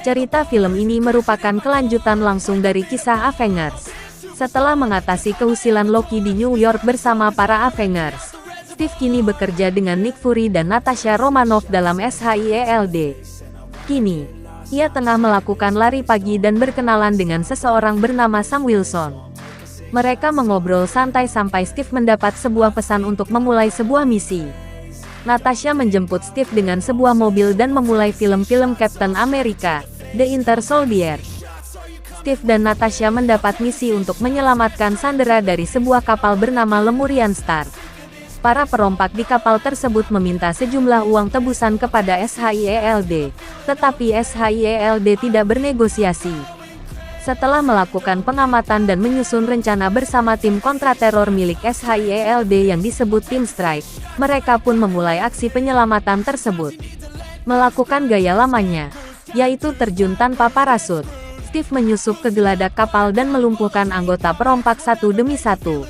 Cerita film ini merupakan kelanjutan langsung dari kisah Avengers. Setelah mengatasi keusilan Loki di New York bersama para Avengers, Steve kini bekerja dengan Nick Fury dan Natasha Romanoff dalam SHIELD. Kini, ia tengah melakukan lari pagi dan berkenalan dengan seseorang bernama Sam Wilson. Mereka mengobrol santai sampai Steve mendapat sebuah pesan untuk memulai sebuah misi. Natasha menjemput Steve dengan sebuah mobil dan memulai film-film Captain America, The Winter Soldier. Steve dan Natasha mendapat misi untuk menyelamatkan sandera dari sebuah kapal bernama Lemurian Star. Para perompak di kapal tersebut meminta sejumlah uang tebusan kepada SHIELD, tetapi SHIELD tidak bernegosiasi. Setelah melakukan pengamatan dan menyusun rencana bersama tim kontrateror milik SHIELD yang disebut Team Strike, mereka pun memulai aksi penyelamatan tersebut. Melakukan gaya lamanya, yaitu terjun tanpa parasut, Steve menyusup ke geladak kapal dan melumpuhkan anggota perompak satu demi satu.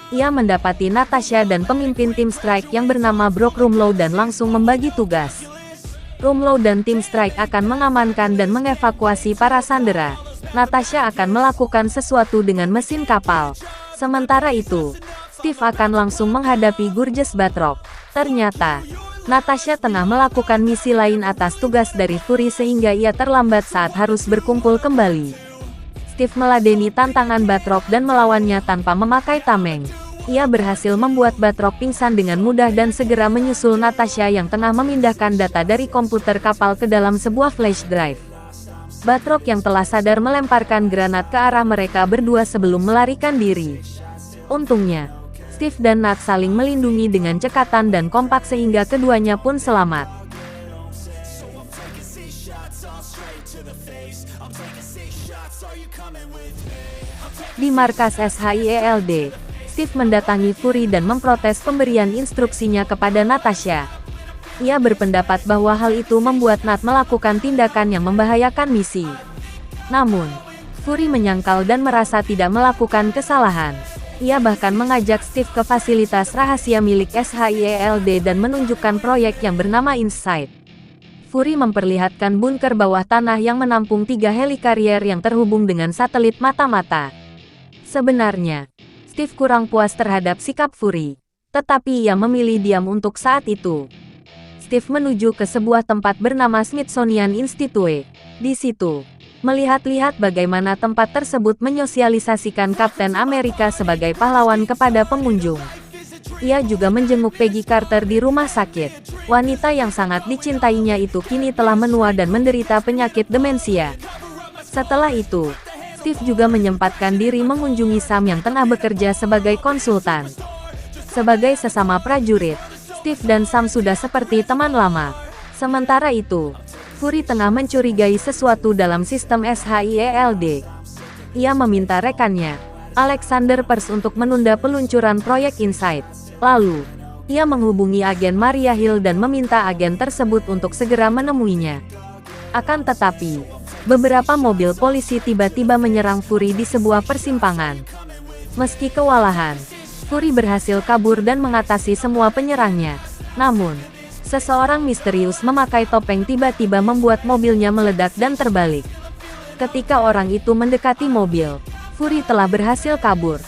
Ia mendapati Natasha dan pemimpin Team Strike yang bernama Brock Rumlow dan langsung membagi tugas. Rumlow dan Team Strike akan mengamankan dan mengevakuasi para sandera. Natasha akan melakukan sesuatu dengan mesin kapal. Sementara itu, Steve akan langsung menghadapi Gorgeous Batroc. Ternyata, Natasha tengah melakukan misi lain atas tugas dari Fury sehingga ia terlambat saat harus berkumpul kembali. Steve meladeni tantangan Batroc dan melawannya tanpa memakai tameng. Ia berhasil membuat Batroc pingsan dengan mudah dan segera menyusul Natasha yang tengah memindahkan data dari komputer kapal ke dalam sebuah flash drive. Batroc yang telah sadar melemparkan granat ke arah mereka berdua sebelum melarikan diri. Untungnya, Steve dan Nat saling melindungi dengan cekatan dan kompak sehingga keduanya pun selamat. Di markas SHIELD, Steve mendatangi Fury dan memprotes pemberian instruksinya kepada Natasha. Ia berpendapat bahwa hal itu membuat Nat melakukan tindakan yang membahayakan misi. Namun, Fury menyangkal dan merasa tidak melakukan kesalahan. Ia bahkan mengajak Steve ke fasilitas rahasia milik SHIELD dan menunjukkan proyek yang bernama Insight. Fury memperlihatkan bunker bawah tanah yang menampung 3 helicarrier yang terhubung dengan satelit mata-mata. Sebenarnya, Steve kurang puas terhadap sikap Fury, tetapi ia memilih diam untuk saat itu. Steve menuju ke sebuah tempat bernama Smithsonian Institute. Di situ, melihat-lihat bagaimana tempat tersebut menyosialisasikan Kapten Amerika sebagai pahlawan kepada pengunjung. Ia juga menjenguk Peggy Carter di rumah sakit. Wanita yang sangat dicintainya itu kini telah menua dan menderita penyakit demensia. Setelah itu, Steve juga menyempatkan diri mengunjungi Sam yang tengah bekerja sebagai konsultan. Sebagai sesama prajurit, Steve dan Sam sudah seperti teman lama. Sementara itu, Fury tengah mencurigai sesuatu dalam sistem SHIELD. Ia meminta rekannya, Alexander Pierce, untuk menunda peluncuran proyek Insight. Lalu, ia menghubungi agen Maria Hill dan meminta agen tersebut untuk segera menemuinya. Akan tetapi, beberapa mobil polisi tiba-tiba menyerang Fury di sebuah persimpangan. Meski kewalahan, Fury berhasil kabur dan mengatasi semua penyerangnya. Namun, seseorang misterius memakai topeng tiba-tiba membuat mobilnya meledak dan terbalik. Ketika orang itu mendekati mobil, Fury telah berhasil kabur.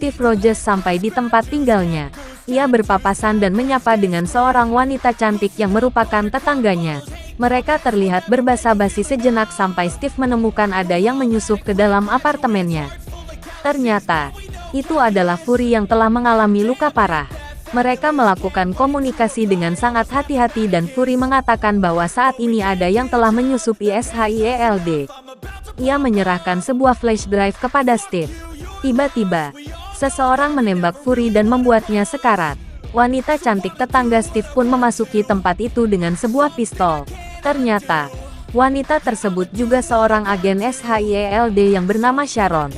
Steve Rogers sampai di tempat tinggalnya. Ia berpapasan dan menyapa dengan seorang wanita cantik yang merupakan tetangganya. Mereka terlihat berbasa-basi sejenak sampai Steve menemukan ada yang menyusup ke dalam apartemennya. Ternyata, itu adalah Fury yang telah mengalami luka parah. Mereka melakukan komunikasi dengan sangat hati-hati dan Fury mengatakan bahwa saat ini ada yang telah menyusupi SHIELD. Ia menyerahkan sebuah flash drive kepada Steve. Tiba-tiba, seseorang menembak Fury dan membuatnya sekarat. Wanita cantik tetangga Steve pun memasuki tempat itu dengan sebuah pistol. Ternyata, wanita tersebut juga seorang agen SHIELD yang bernama Sharon.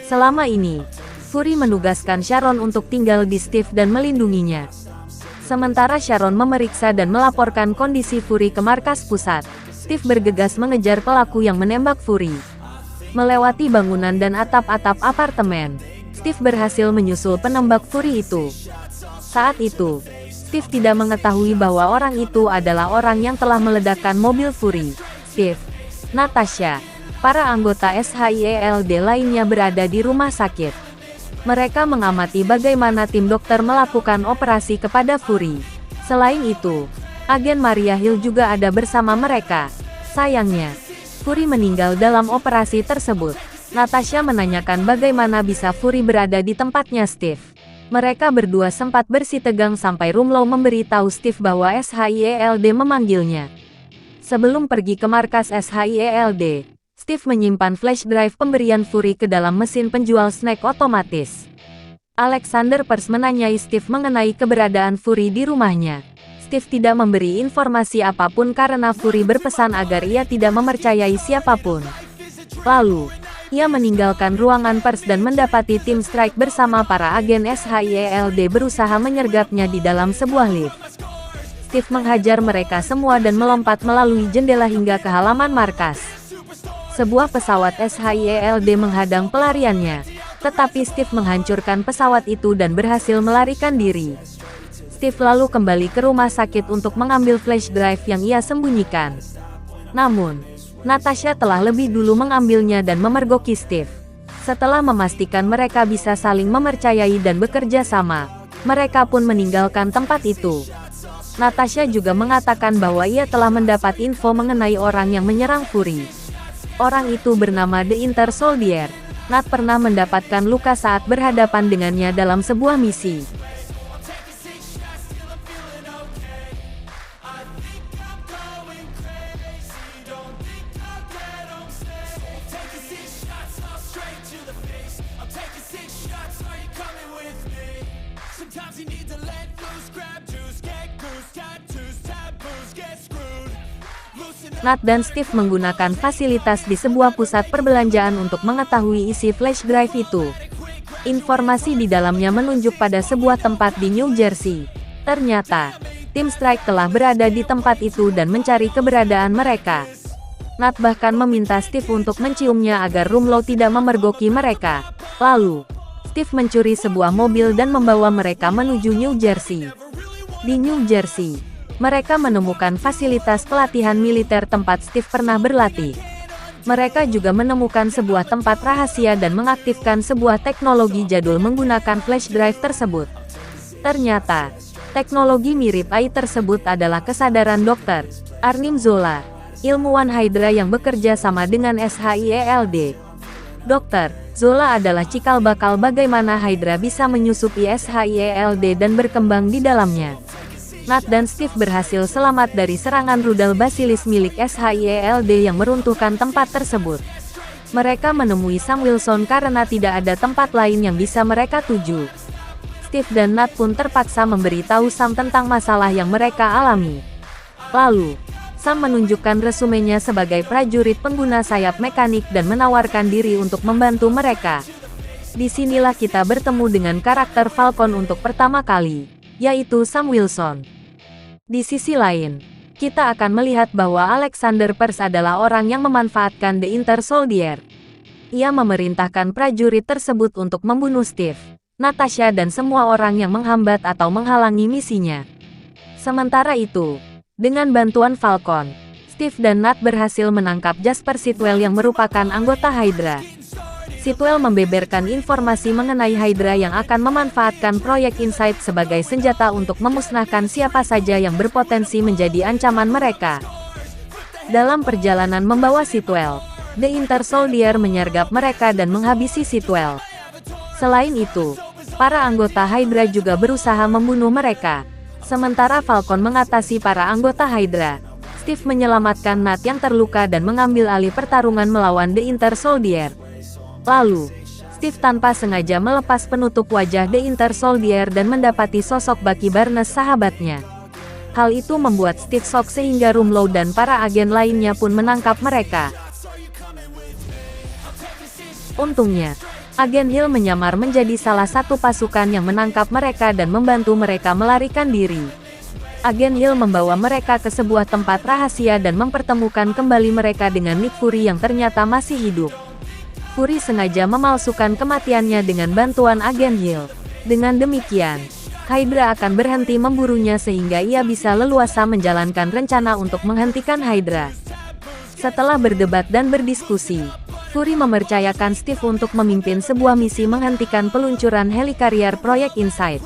Selama ini, Fury menugaskan Sharon untuk tinggal di Steve dan melindunginya. Sementara Sharon memeriksa dan melaporkan kondisi Fury ke markas pusat, Steve bergegas mengejar pelaku yang menembak Fury. Melewati bangunan dan atap-atap apartemen, Steve berhasil menyusul penembak Fury itu. Saat itu, Steve tidak mengetahui bahwa orang itu adalah orang yang telah meledakkan mobil Fury. Steve, Natasha, para anggota SHIELD lainnya berada di rumah sakit. Mereka mengamati bagaimana tim dokter melakukan operasi kepada Fury. Selain itu, agen Maria Hill juga ada bersama mereka. Sayangnya, Fury meninggal dalam operasi tersebut. Natasha menanyakan bagaimana bisa Fury berada di tempatnya Steve. Mereka berdua sempat bersitegang sampai Rumlow memberitahu Steve bahwa SHIELD memanggilnya. Sebelum pergi ke markas SHIELD, Steve menyimpan flash drive pemberian Fury ke dalam mesin penjual snack otomatis. Alexander Pierce menanyai Steve mengenai keberadaan Fury di rumahnya. Steve tidak memberi informasi apapun karena Fury berpesan agar ia tidak mempercayai siapapun. Lalu, ia meninggalkan ruangan Pierce dan mendapati tim Strike bersama para agen SHIELD berusaha menyergapnya di dalam sebuah lift. Steve menghajar mereka semua dan melompat melalui jendela hingga ke halaman markas. Sebuah pesawat SHIELD menghadang pelariannya, tetapi Steve menghancurkan pesawat itu dan berhasil melarikan diri. Steve lalu kembali ke rumah sakit untuk mengambil flash drive yang ia sembunyikan. Namun, Natasha telah lebih dulu mengambilnya dan memergoki Steve. Setelah memastikan mereka bisa saling mempercayai dan bekerja sama, mereka pun meninggalkan tempat itu. Natasha juga mengatakan bahwa ia telah mendapat info mengenai orang yang menyerang Fury. Orang itu bernama The Inter Soldier. Nat pernah mendapatkan luka saat berhadapan dengannya dalam sebuah misi. Nat dan Steve menggunakan fasilitas di sebuah pusat perbelanjaan untuk mengetahui isi flash drive itu. Informasi di dalamnya menunjuk pada sebuah tempat di New Jersey. Ternyata, tim Strike telah berada di tempat itu dan mencari keberadaan mereka. Nat bahkan meminta Steve untuk menciumnya agar Rumlow tidak memergoki mereka. Lalu, Steve mencuri sebuah mobil dan membawa mereka menuju New Jersey. Di New Jersey, mereka menemukan fasilitas pelatihan militer tempat Steve pernah berlatih. Mereka juga menemukan sebuah tempat rahasia dan mengaktifkan sebuah teknologi jadul menggunakan flash drive tersebut. Ternyata, teknologi mirip AI tersebut adalah kesadaran Dr. Arnim Zola, ilmuwan Hydra yang bekerja sama dengan SHIELD. Dr. Zola adalah cikal bakal bagaimana Hydra bisa menyusupi SHIELD dan berkembang di dalamnya. Nat dan Steve berhasil selamat dari serangan rudal basilis milik SHIELD yang meruntuhkan tempat tersebut. Mereka menemui Sam Wilson karena tidak ada tempat lain yang bisa mereka tuju. Steve dan Nat pun terpaksa memberitahu Sam tentang masalah yang mereka alami. Lalu, Sam menunjukkan resumenya sebagai prajurit pengguna sayap mekanik dan menawarkan diri untuk membantu mereka. Disinilah kita bertemu dengan karakter Falcon untuk pertama kali, yaitu Sam Wilson. Di sisi lain, kita akan melihat bahwa Alexander Pierce adalah orang yang memanfaatkan The Inter Soldier. Ia memerintahkan prajurit tersebut untuk membunuh Steve, Natasha dan semua orang yang menghambat atau menghalangi misinya. Sementara itu, dengan bantuan Falcon, Steve dan Nat berhasil menangkap Jasper Sitwell yang merupakan anggota Hydra. Sitwell membeberkan informasi mengenai Hydra yang akan memanfaatkan proyek Insight sebagai senjata untuk memusnahkan siapa saja yang berpotensi menjadi ancaman mereka. Dalam perjalanan membawa Sitwell, The Inter Soldier menyergap mereka dan menghabisi Sitwell. Selain itu, para anggota Hydra juga berusaha membunuh mereka. Sementara Falcon mengatasi para anggota Hydra, Steve menyelamatkan Nat yang terluka dan mengambil alih pertarungan melawan The Inter Soldier. Lalu, Steve tanpa sengaja melepas penutup wajah The Inter Soldier dan mendapati sosok Bucky Barnes sahabatnya. Hal itu membuat Steve shock sehingga Rumlow dan para agen lainnya pun menangkap mereka. Untungnya, agen Hill menyamar menjadi salah satu pasukan yang menangkap mereka dan membantu mereka melarikan diri. Agen Hill membawa mereka ke sebuah tempat rahasia dan mempertemukan kembali mereka dengan Nick Fury yang ternyata masih hidup. Fury sengaja memalsukan kematiannya dengan bantuan agen Hill. Dengan demikian, Hydra akan berhenti memburunya sehingga ia bisa leluasa menjalankan rencana untuk menghentikan Hydra. Setelah berdebat dan berdiskusi, Fury mempercayakan Steve untuk memimpin sebuah misi menghentikan peluncuran helikarrier proyek Insight.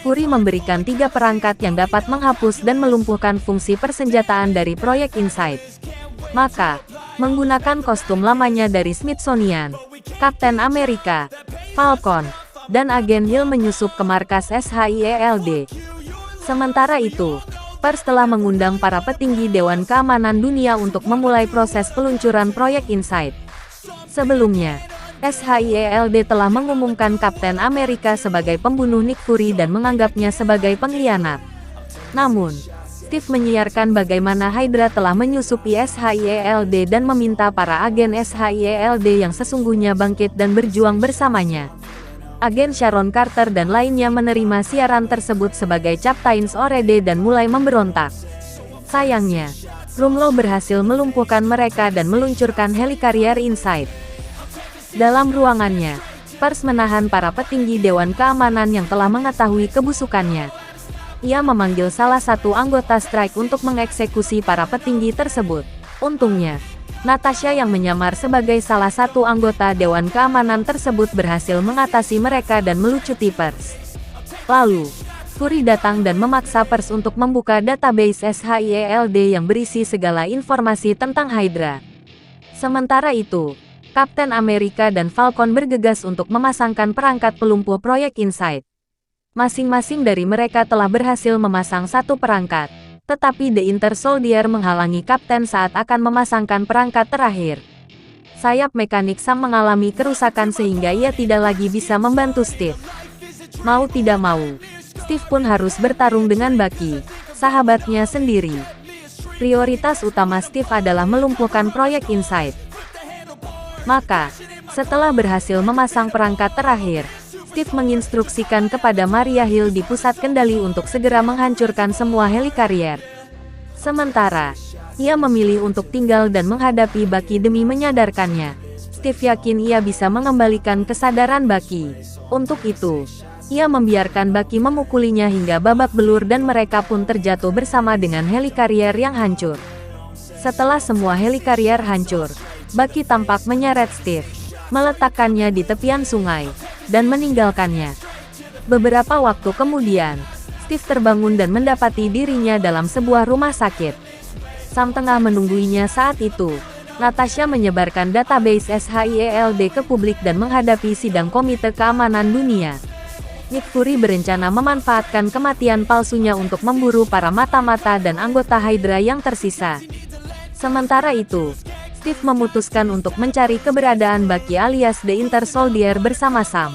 Fury memberikan 3 perangkat yang dapat menghapus dan melumpuhkan fungsi persenjataan dari proyek Insight. Maka, menggunakan kostum lamanya dari Smithsonian, Kapten Amerika, Falcon, dan agen Hill menyusup ke markas SHIELD. Sementara itu, Pers telah mengundang para petinggi Dewan Keamanan Dunia untuk memulai proses peluncuran proyek Insight. Sebelumnya, SHIELD telah mengumumkan Kapten Amerika sebagai pembunuh Nick Fury dan menganggapnya sebagai pengkhianat. Namun, Steve menyiarkan bagaimana Hydra telah menyusupi SHIELD dan meminta para agen SHIELD yang sesungguhnya bangkit dan berjuang bersamanya. Agen Sharon Carter dan lainnya menerima siaran tersebut sebagai Captains Already dan mulai memberontak. Sayangnya, Rumlow berhasil melumpuhkan mereka dan meluncurkan helikarrier Insight. Dalam ruangannya, Pers menahan para petinggi Dewan Keamanan yang telah mengetahui kebusukannya. Ia memanggil salah satu anggota Strike untuk mengeksekusi para petinggi tersebut. Untungnya, Natasha yang menyamar sebagai salah satu anggota Dewan Keamanan tersebut berhasil mengatasi mereka dan melucuti Pers. Lalu, Fury datang dan memaksa Pers untuk membuka database SHIELD yang berisi segala informasi tentang Hydra. Sementara itu, Kapten Amerika dan Falcon bergegas untuk memasangkan perangkat pelumpuh proyek Insight. Masing-masing dari mereka telah berhasil memasang satu perangkat. Tetapi The Inter Soldier menghalangi Kapten saat akan memasangkan perangkat terakhir. Sayap mekanik Sam mengalami kerusakan sehingga ia tidak lagi bisa membantu Steve. Mau tidak mau, Steve pun harus bertarung dengan Bucky, sahabatnya sendiri. Prioritas utama Steve adalah melumpuhkan proyek Insight. Maka, setelah berhasil memasang perangkat terakhir, Steve menginstruksikan kepada Maria Hill di pusat kendali untuk segera menghancurkan semua helikarrier. Sementara, ia memilih untuk tinggal dan menghadapi Bucky demi menyadarkannya. Steve yakin ia bisa mengembalikan kesadaran Bucky. Untuk itu, ia membiarkan Bucky memukulinya hingga babak belur dan mereka pun terjatuh bersama dengan helikarrier yang hancur. Setelah semua helikarrier hancur, Bucky tampak menyeret Steve, meletakkannya di tepian sungai, dan meninggalkannya. Beberapa waktu kemudian, Steve terbangun dan mendapati dirinya dalam sebuah rumah sakit. Sam tengah menungguinya saat itu. Natasha menyebarkan database SHIELD ke publik dan menghadapi sidang Komite Keamanan Dunia. Nick Fury berencana memanfaatkan kematian palsunya untuk memburu para mata-mata dan anggota Hydra yang tersisa. Sementara itu, Steve memutuskan untuk mencari keberadaan Bucky alias The Inter Soldier bersama Sam.